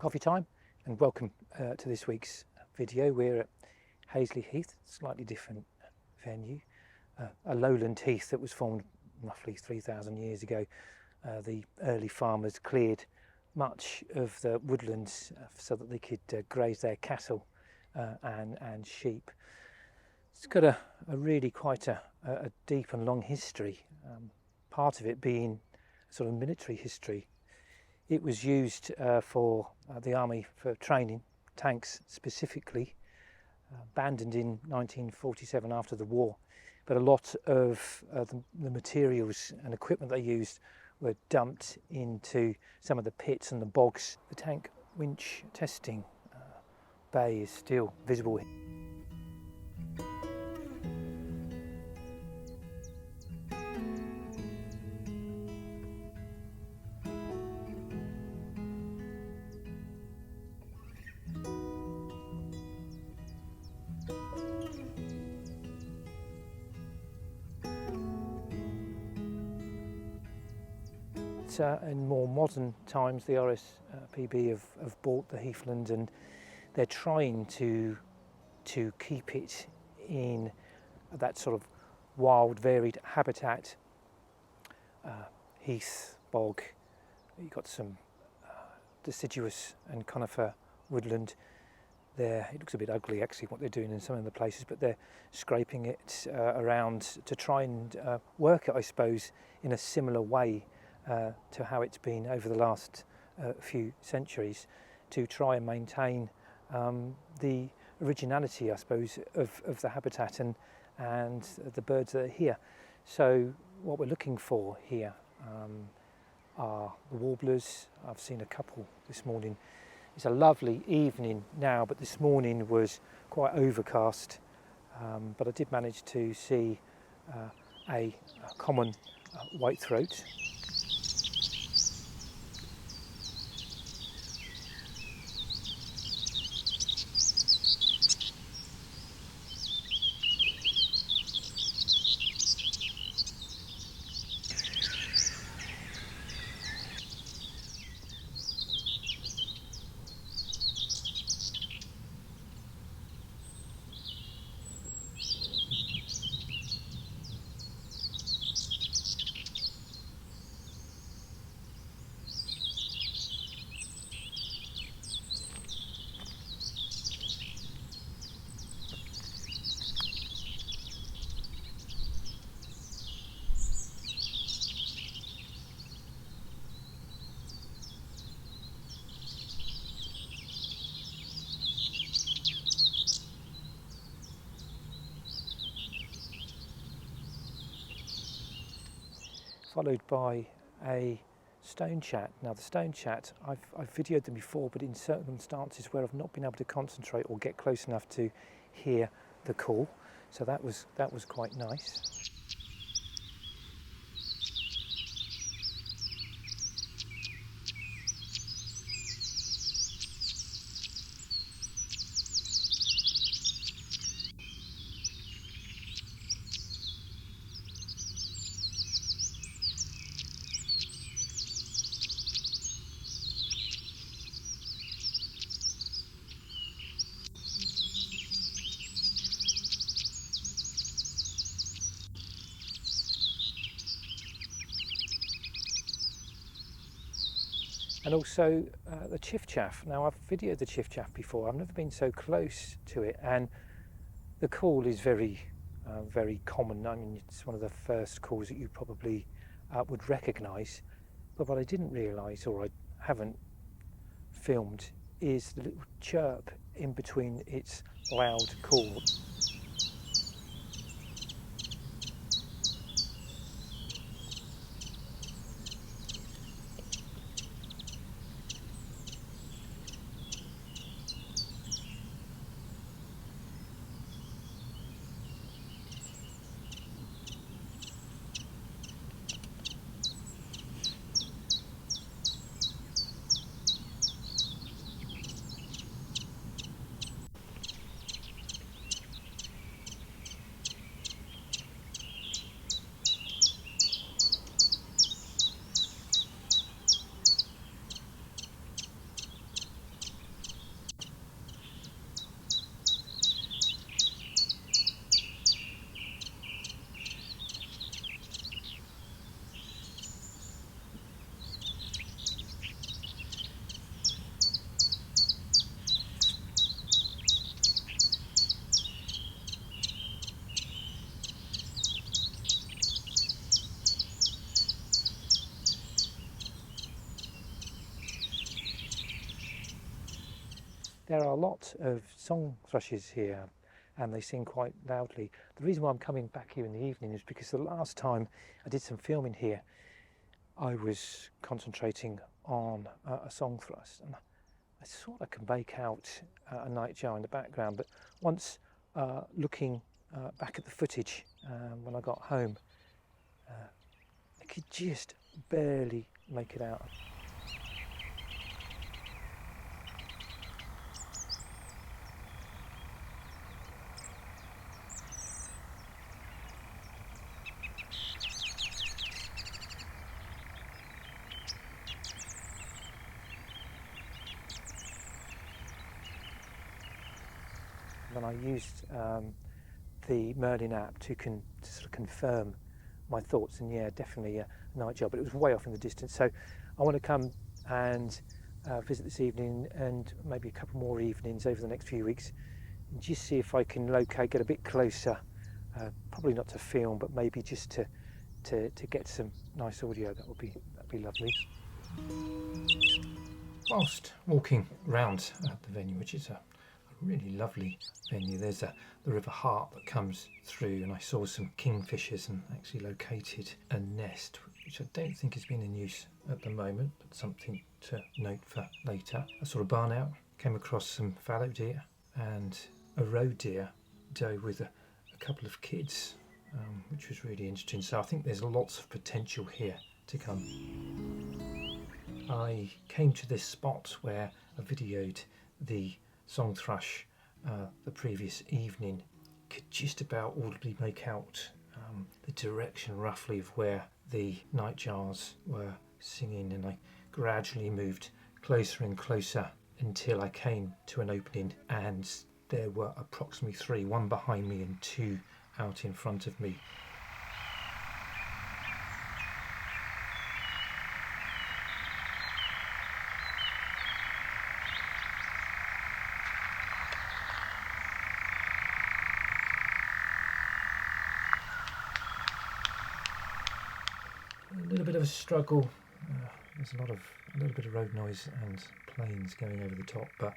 Coffee time, and welcome to this week's video. We're at Hazeley Heath, slightly different venue, a lowland heath that was formed roughly 3,000 years ago. The early farmers cleared much of the woodlands so that they could graze their cattle and sheep. It's got a really quite a deep and long history, part of it being sort of military history. It was used for the army for training, tanks specifically, abandoned in 1947 after the war. But a lot of the materials and equipment they used were dumped into some of the pits and the bogs. The tank winch testing bay is still visible. In more modern times, the RSPB have bought the heathland, and they're trying to keep it in that sort of wild, varied habitat. Heath, bog, you've got some deciduous and conifer woodland there. It looks a bit ugly actually what they're doing in some of the places, but they're scraping it around to try and work it, I suppose, in a similar way to how it's been over the last few centuries, to try and maintain the originality, I suppose, of the habitat and the birds that are here. So what we're looking for here are the warblers. I've seen a couple this morning. It's a lovely evening now, but this morning was quite overcast, but I did manage to see a common whitethroat. Followed by a stone chat. Now the stone chat, I've videoed them before, but in circumstances where I've not been able to concentrate or get close enough to hear the call. So that was quite nice. And also the chiffchaff. Now I've videoed the chiffchaff before. I've never been so close to it, and the call is very common. I mean, it's one of the first calls that you probably would recognise. But what I didn't realise, or I haven't filmed, is the little chirp in between its loud call. there are lots of song thrushes here and they sing quite loudly. The reason why I'm coming back here in the evening is because the last time I did some filming here, I was concentrating on a song thrust, and I sort of can make out a nightjar in the background, but once looking back at the footage when I got home, I could just barely make it out. When I used the Merlin app to sort of confirm my thoughts, and yeah, definitely a nightjar, but it was way off in the distance. So I want to come and visit this evening and maybe a couple more evenings over the next few weeks and just see if I can get a bit closer, probably not to film, but maybe just to get some nice audio. That'd be lovely. Whilst walking around the venue, which is a really lovely venue, there's the River Hart that comes through, and I saw some kingfishers and actually located a nest which I don't think has been in use at the moment, but something to note for later. I saw a barn owl, came across some fallow deer and a roe deer doe with a couple of kids, which was really interesting. So I think there's lots of potential here to come. I came to this spot where I videoed the song thrush the previous evening. Could just about audibly make out the direction roughly of where the Nightjars were singing, and I gradually moved closer and closer until I came to an opening, and there were approximately three, one behind me and two out in front of me. A little bit of a struggle. There's a little bit of road noise and planes going over the top, but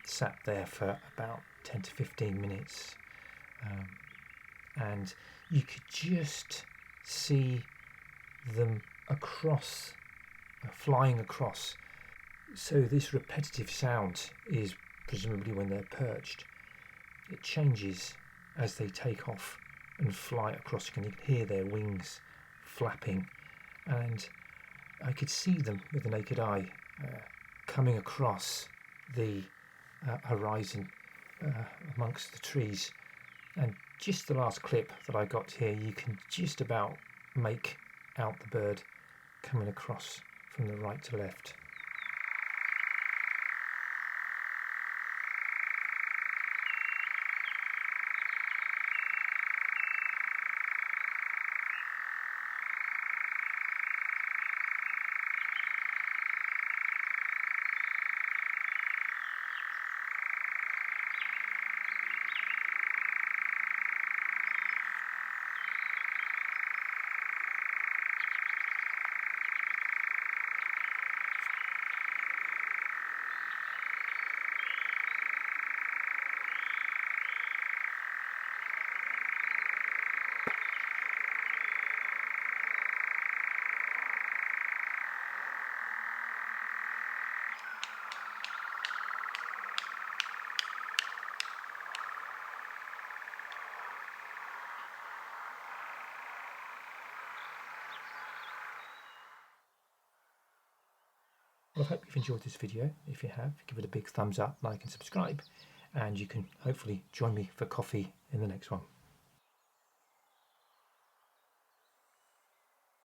sat there for about 10 to 15 minutes, and you could just see them flying across. So this repetitive sound is presumably when they're perched. It changes as they take off and fly across. You can hear their wings flapping, and I could see them with the naked eye coming across the horizon amongst the trees. And just the last clip that I got here, you can just about make out the bird coming across from the right to left. Well, I hope you've enjoyed this video. If you have, give it a big thumbs up, like and subscribe, and you can hopefully join me for coffee in the next one.